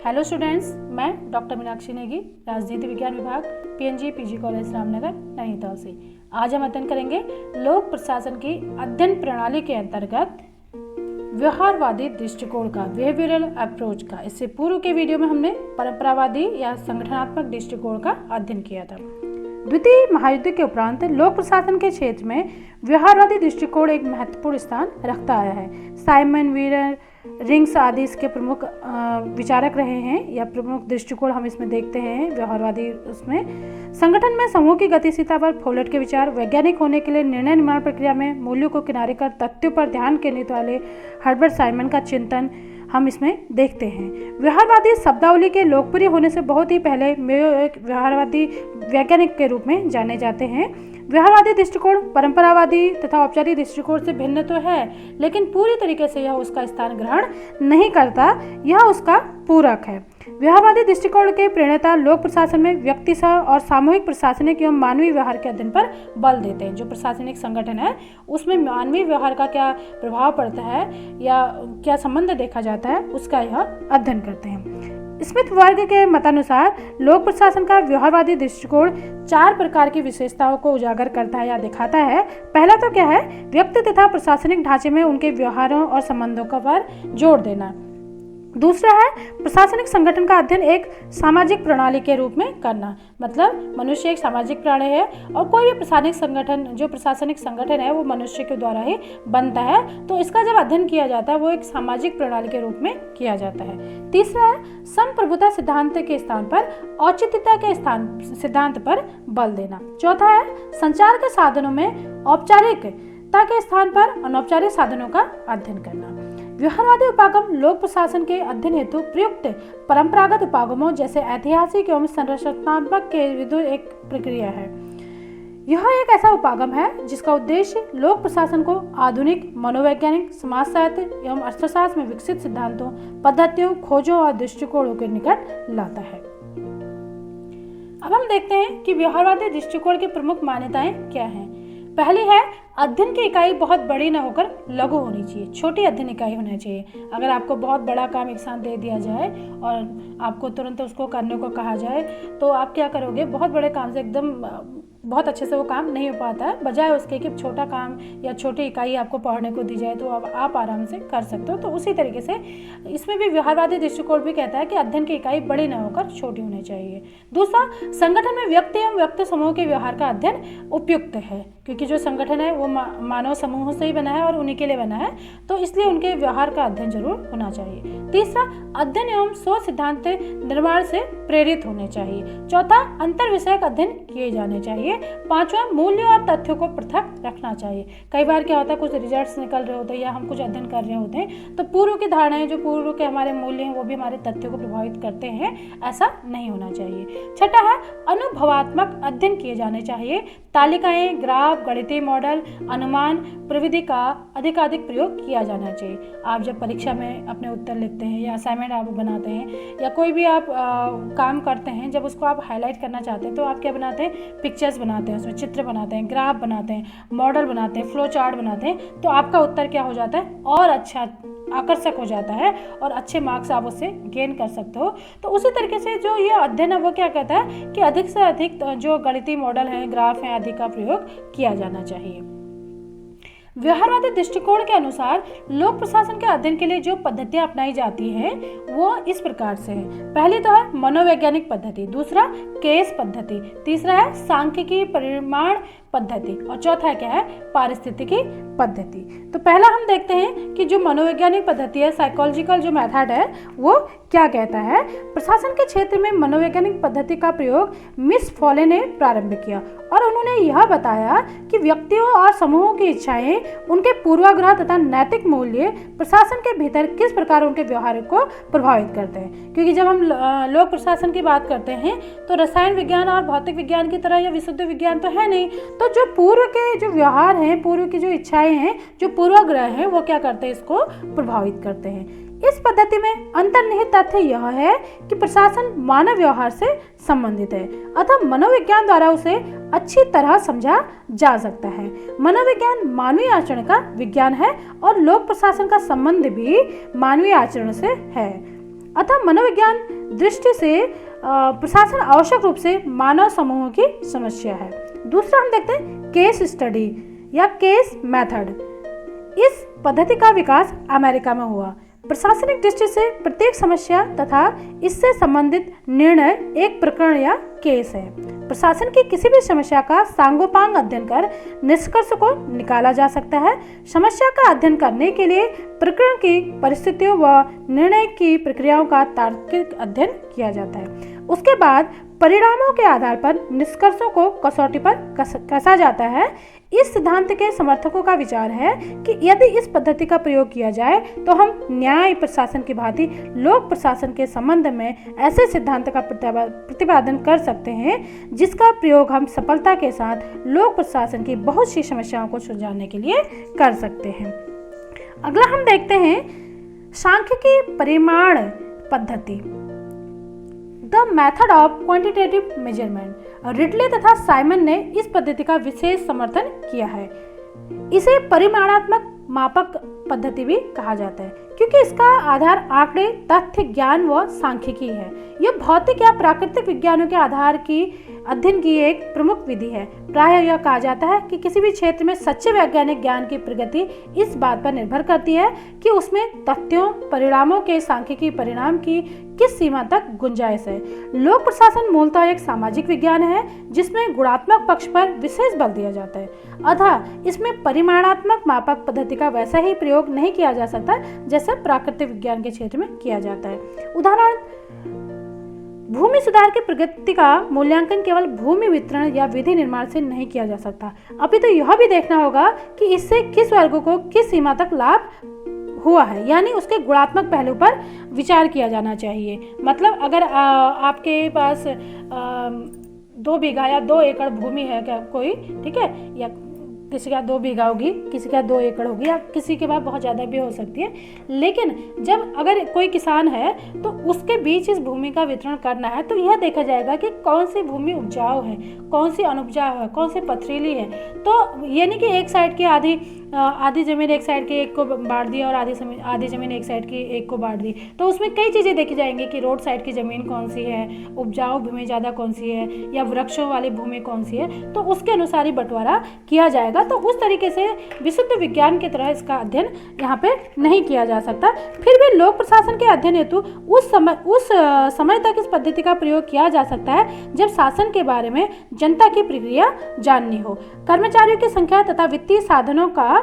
Hello students, मैं doctor Meenakshi Negi, राजनीति विज्ञान विभाग, PNG PG college Ramnagar, Nainital से। आज हम अध्ययन करेंगे लोक प्रशासन की अध्ययन प्रणाली के अंतर्गत व्यवहारवादी दृष्टिकोण का, बिहेवियरल अप्रोच का। इससे पूर्व के वीडियो में हमने परंपरावादी या संगठनात्मक दृष्टिकोण का अध्ययन किया था। द्वितीय महायुद्ध के उपरांत लोक प्रशासन के क्षेत्र में व्यवहारवादी दृष्टिकोण एक महत्वपूर्ण स्थान रखता आया है। साइमन वीर रिंग्स आदि इसके प्रमुख विचारक रहे हैं या प्रमुख दृष्टिकोण हम इसमें देखते हैं। व्यवहारवादी उसमें संगठन में समूह की गतिशीलता पर फोलेट के विचार, वैज्ञानिक होने के लिए निर्णय निर्माण प्रक्रिया में मूल्यों को किनारे कर तथ्यों पर ध्यान केंद्रित वाले हर्बर्ट साइमन का चिंतन हम इसमें देखते हैं। व्यवहारवादी शब्दावली के लोकप्रिय होने से बहुत ही पहले मेयो एक व्यवहारवादी वैज्ञानिक के रूप में जाने जाते हैं। व्यवहारवादी दृष्टिकोण परंपरावादी तथा औपचारिक दृष्टिकोण से भिन्न तो है, लेकिन पूरी तरीके से यह उसका स्थान ग्रहण नहीं करता, यह उसका पूरक है। व्यवहारवादी दृष्टिकोण के प्रणेता लोक प्रशासन में व्यक्ति सह और सामूहिक प्रशासनिक एवं मानवीय व्यवहार के अध्ययन पर बल देते हैं। जो प्रशासनिक संगठन है उसमें मानवीय व्यवहार का क्या प्रभाव पड़ता है या क्या संबंध देखा जाता है, उसका यह अध्ययन करते हैं। स्मिथ वर्ग के मतानुसार लोक प्रशासन का व्यवहारवादी दृष्टिकोण 4 प्रकार की विशेषताओं को उजागर करता है या दिखाता है। पहला तो क्या है, व्यक्ति तथा प्रशासनिक ढांचे में उनके व्यवहारों और संबंधों का पर जोर देना। दूसरा है प्रशासनिक संगठन का अध्ययन एक सामाजिक प्रणाली के रूप में करना, मतलब मनुष्य एक सामाजिक प्राणी है और कोई भी प्रशासनिक संगठन है वो मनुष्य के द्वारा ही बनता है, तो इसका जब अध्ययन किया जाता है वो एक सामाजिक प्रणाली के रूप में किया जाता है। तीसरा है संप्रभुता सिद्धांत के स्थान पर औचित्यता के सिद्धांत पर बल देना। चौथा है संचार के साधनों में औपचारिकता के स्थान पर अनौपचारिक साधनों का अध्ययन करना। व्यवहारवादी उपागम लोक प्रशासन के अध्ययन हेतु प्रयुक्त परंपरागत उपागमों जैसे ऐतिहासिक एवं संरचनात्मक के विरुद्ध एक प्रक्रिया है। यह एक ऐसा उपागम है जिसका उद्देश्य लोक प्रशासन को आधुनिक मनोवैज्ञानिक, समाज साहित्य एवं अर्थशास्त्र में विकसित सिद्धांतों, पद्धतियों, खोजों और दृष्टिकोणों के निकट लाता है। अब हम देखते हैं कि व्यवहारवादी दृष्टिकोण की प्रमुख मान्यताएं क्या हैं। पहली है अध्ययन की इकाई बहुत बड़ी न होकर लघु होनी चाहिए, छोटी अध्ययन इकाई होनी चाहिए। अगर आपको बहुत बड़ा काम एक साथ दे दिया जाए और आपको तुरंत उसको करने को कहा जाए तो आप क्या करोगे, बहुत बड़े काम से एकदम बहुत अच्छे से वो काम नहीं हो पाता है। बजाय उसके कि छोटा काम या छोटी इकाई आपको पढ़ने को दी जाए तो अब आप आराम से कर सकते हो। तो उसी तरीके से इसमें भी व्यवहारवादी दृष्टिकोण भी कहता है कि अध्ययन की इकाई बड़ी न होकर छोटी होनी चाहिए। दूसरा, संगठन में व्यक्ति एवं व्यक्ति समूह के व्यवहार का अध्ययन उपयुक्त है, क्योंकि जो संगठन है वो मानव समूहों से ही बना है और उन्हीं के लिए बना है, तो इसलिए उनके व्यवहार का अध्ययन जरूर होना चाहिए। तीसरा, अध्ययन एवं सोच सिद्धांत निर्माण से प्रेरित होने चाहिए। चौथा, अंतर विषयक अध्ययन किए जाने चाहिए। पांचवा, मूल्यों और तथ्यों को पृथक रखना चाहिए। कई बार क्या होता है, कुछ रिजल्ट्स निकल रहे होते हैं या हम कुछ अध्ययन कर रहे होते हैं तो पूर्व की धारणाएं, जो पूर्व के हमारे मूल्य हैं वो भी हमारे तथ्यों को प्रभावित करते हैं, ऐसा नहीं होना चाहिए। छठा है अनुभवात्मक अध्ययन किए जाने चाहिए। तालिकाएं, ग्राफ, गणितीय मॉडल, अनुमान प्रविधि का अधिकाधिक प्रयोग किया जाना चाहिए। आप जब परीक्षा में अपने उत्तर लिखते हैं या असाइनमेंट आप बनाते हैं या कोई भी आप काम करते हैं, जब उसको आप हाईलाइट करना चाहते हैं तो आप क्या बनाते हैं, पिक्चर्स बनाते हैं, उसमें चित्र बनाते हैं, ग्राफ बनाते हैं, मॉडल बनाते हैं, फ्लो चार्ट बनाते हैं, तो आपका उत्तर क्या हो जाता है, और अच्छा आकर्षक हो जाता है और अच्छे मार्क्स आप उससे गेन कर सकते हो। तो उसी तरीके से जो ये अध्ययन है वो क्या कहता है कि अधिक से अधिक जो गणितीय मॉडल हैं, ग्राफ हैं आदि का प्रयोग किया जाना चाहिए। व्यवहारवादी दृष्टिकोण के अनुसार लोक प्रशासन के अध्ययन के लिए जो पद्धतियां अपनाई जाती हैं वो इस प्रकार से है। पहली तो है मनोवैज्ञानिक पद्धति, दूसरा केस पद्धति, तीसरा है सांख्यिकी परिमाण पद्धति और चौथा क्या है, पारिस्थितिकी पद्धति। तो पहला हम देखते हैं कि जो मनोवैज्ञानिक पद्धति है, साइकोलॉजिकल जो मेथड है, वो क्या कहता है। प्रशासन के क्षेत्र में मनोवैज्ञानिक पद्धति का प्रयोग मिस फॉले ने प्रारंभ किया और उन्होंने यह बताया कि व्यक्तियों और समूहों की इच्छाएं, उनके पूर्वाग्रह तथा नैतिक मूल्य प्रशासन के भीतर किस प्रकार उनके व्यवहार को प्रभावित करते हैं। क्योंकि जब हम लोक प्रशासन की बात करते हैं तो रसायन विज्ञान और भौतिक विज्ञान की तरह या विशुद्ध विज्ञान तो है नहीं, तो जो पूर्व के जो व्यवहार हैं, पूर्व की जो इच्छाएं हैं, जो पूर्वाग्रह हैं, वो क्या करते हैं, इसको प्रभावित करते हैं। इस पद्धति में अंतर्निहित तथ्य यह है कि प्रशासन मानव व्यवहार से संबंधित है, अतः मनोविज्ञान द्वारा उसे अच्छी तरह समझा जा सकता है। मनोविज्ञान मानवीय आचरण का विज्ञान है और लोक प्रशासन का संबंध भी मानवीय आचरण से है। अतः मनोविज्ञान दृष्टि से प्रशासन आवश्यक रूप से मानव समूहों की समस्या है। दूसरा हम देखते हैं केस स्टडी या केस मेथड। इस पद्धति का विकास अमेरिका में हुआ। प्रशासनिक दृष्टि से प्रत्येक समस्या तथा इससे संबंधित निर्णय एक प्रकरण या केस है। प्रशासन की किसी भी समस्या का सांगोपांग अध्ययन कर निष्कर्ष को निकाला जा सकता है। समस्या का अध्ययन करने के लिए प्रकरण की परिस्थितियों व निर्णय की प्रक्रियाओं का तार्किक अध्ययन किया जाता है। उसके बाद परिणामों के आधार पर निष्कर्षों को कसौटी पर कसा जाता है। इस सिद्धांत के समर्थकों का विचार है कि यदि इस पद्धति का प्रयोग किया जाए तो हम न्याय प्रशासन की भांति लोक प्रशासन के संबंध में ऐसे सिद्धांत का प्रतिपादन कर सकते हैं जिसका प्रयोग हम सफलता के साथ लोक प्रशासन की बहुत सी समस्याओं को सुलझाने के लिए कर सकते हैं। अगला हम देखते हैं सांख्यिकी परिमाण पद्धति, the method of quantitative measurement. Ridley तथा साइमन ने इस पद्धति का विशेष समर्थन किया है। इसे परिमाणात्मक मापक पद्धति भी कहा जाता है क्योंकि इसका आधार आंकड़े, तथ्य, ज्ञान व सांख्यिकी है। यह भौतिक या प्राकृतिक विज्ञानों के आधार की अध्ययन की एक प्रमुख विधि है। प्रायः यह कहा जाता है कि किसी भी क्षेत्र में सच्चे वैज्ञानिक ज्ञान की प्रगति इस बात पर निर्भर करती है कि उसमें तथ्यों, परिणामों के सांख्यिकी परिणाम की किस सीमा तक गुंजाइश है। लोक प्रशासन मूलतः एक सामाजिक विज्ञान है जिसमें गुणात्मक पक्ष पर विशेष बल दिया जाता है। अतः इसमें परिमाणात्मक मापक पद्धति का वैसा ही प्रयोग नहीं किया जा सकता जैसे प्राकृतिक विज्ञान के क्षेत्र में किया जाता है। उदाहरण, भूमि सुधार की प्रगति का मूल्यांकन केवल भूमि वितरण या विधि निर्माण से नहीं किया जा सकता, अपितु यह भी देखना होगा कि इससे किस वर्ग को किस सीमा तक लाभ हुआ है, यानी उसके गुणात्मक पहलू पर विचार किया जाना चाहिए। मतलब अगर आपके पास 2 बीघा या 2 एकड़ भूमि है क्या कोई, ठीक है, या किसी का 2 बीघा होगी, किसी का 2 एकड़ होगी, या किसी के पास बहुत ज़्यादा भी हो सकती है। लेकिन जब अगर कोई किसान है तो उसके बीच इस भूमि का वितरण करना है तो यह देखा जाएगा कि कौन सी भूमि उपजाऊ है, कौन सी अनुपजाऊ है, कौन सी पथरीली है। तो यानी कि एक साइड की आधी ज़मीन एक साइड की एक को बांट दी और आधी ज़मीन एक साइड की एक को बांट दी, तो उसमें कई चीज़ें देखी जाएंगी कि रोड साइड की ज़मीन कौन सी है, उपजाऊ भूमि ज़्यादा कौन सी है, या वृक्षों वाली भूमि कौन सी है, तो उसके अनुसार ही बंटवारा किया जाएगा। तो उस तरीके से विशुद्ध विज्ञान की तरह इसका अध्ययन यहाँ पे नहीं किया जा सकता। फिर भी लोक प्रशासन के अध्ययन हेतु उस समय तक इस पद्धति का प्रयोग किया जा सकता है जब शासन के बारे में जनता की प्रक्रिया जाननी हो, कर्मचारियों की संख्या तथा वित्तीय साधनों का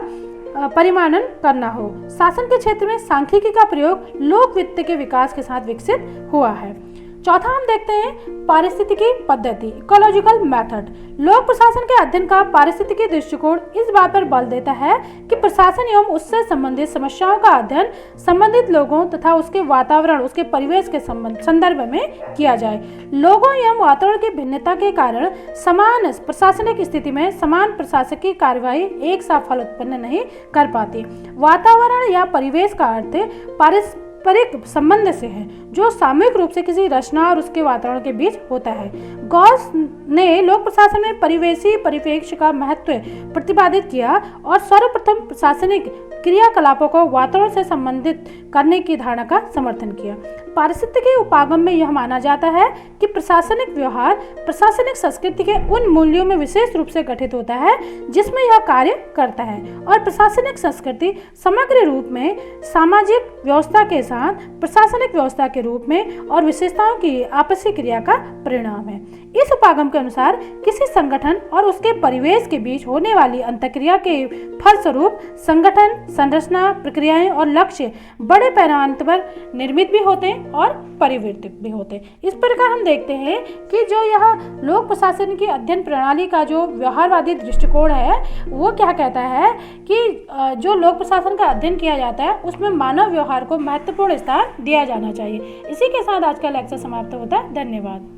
परिमाणन करना हो। शासन के क्षेत्र में सांख्यिकी का प्रयोग लोक वित्त के विकास के साथ विकसित हुआ है। चौथा हम देखते हैं पारिस्थितिकी पद्धति, इकोलॉजिकल मेथड। लोक प्रशासन के अध्ययन का पारिस्थितिकी दृष्टिकोण इस बात पर बल देता है कि प्रशासन एवं उससे संबंधित समस्याओं का अध्ययन संबंधित लोगों तथा उसके वातावरण, उसके परिवेश के संदर्भ में किया जाए। लोगों एवं वातावरण की भिन्नता के कारण समान प्रशासनिक स्थिति में समान प्रशासकीय कार्यवाही एक सा फल उत्पन्न नहीं कर पाती। वातावरण या परिवेश का अर्थ पारस्परिक संबंध से है जो सामूहिक रूप से किसी रचना और उसके वातावरण के बीच होता है। गॉस ने लोक प्रशासन में परिवेशी परिप्रेक्ष्य का महत्व प्रतिपादित किया और सर्वप्रथम प्रशासनिक क्रियाकलापों को वातावरण से संबंधित करने की धारणा का समर्थन किया। पारिस्थितिकी उपागम में यह माना जाता है कि प्रशासनिक व्यवहार प्रशासनिक संस्कृति के उन मूल्यों में विशेष रूप से गठित होता है जिसमें यह कार्य करता है, और प्रशासनिक संस्कृति समग्र रूप में सामाजिक व्यवस्था के साथ प्रशासनिक व्यवस्था के रूप में और विशेषताओं की आपसी क्रिया का परिणाम है। इस उपागम के अनुसार किसी संगठन और उसके परिवेश के बीच होने वाली अंतःक्रिया के फलस्वरूप संगठन, संरचना, प्रक्रियाएं और लक्ष्य बड़े पैमाने पर निर्मित भी होते हैं और परिवर्तित भी होते हैं। इस प्रकार हम देखते हैं कि जो यह लोक प्रशासन की अध्ययन प्रणाली का जो व्यवहारवादी दृष्टिकोण है वो क्या कहता है कि जो लोक प्रशासन का अध्ययन किया जाता है उसमें मानव व्यवहार को महत्वपूर्ण स्थान दिया जाना चाहिए। इसी के साथ आज का लेक्चर समाप्त होता है। धन्यवाद।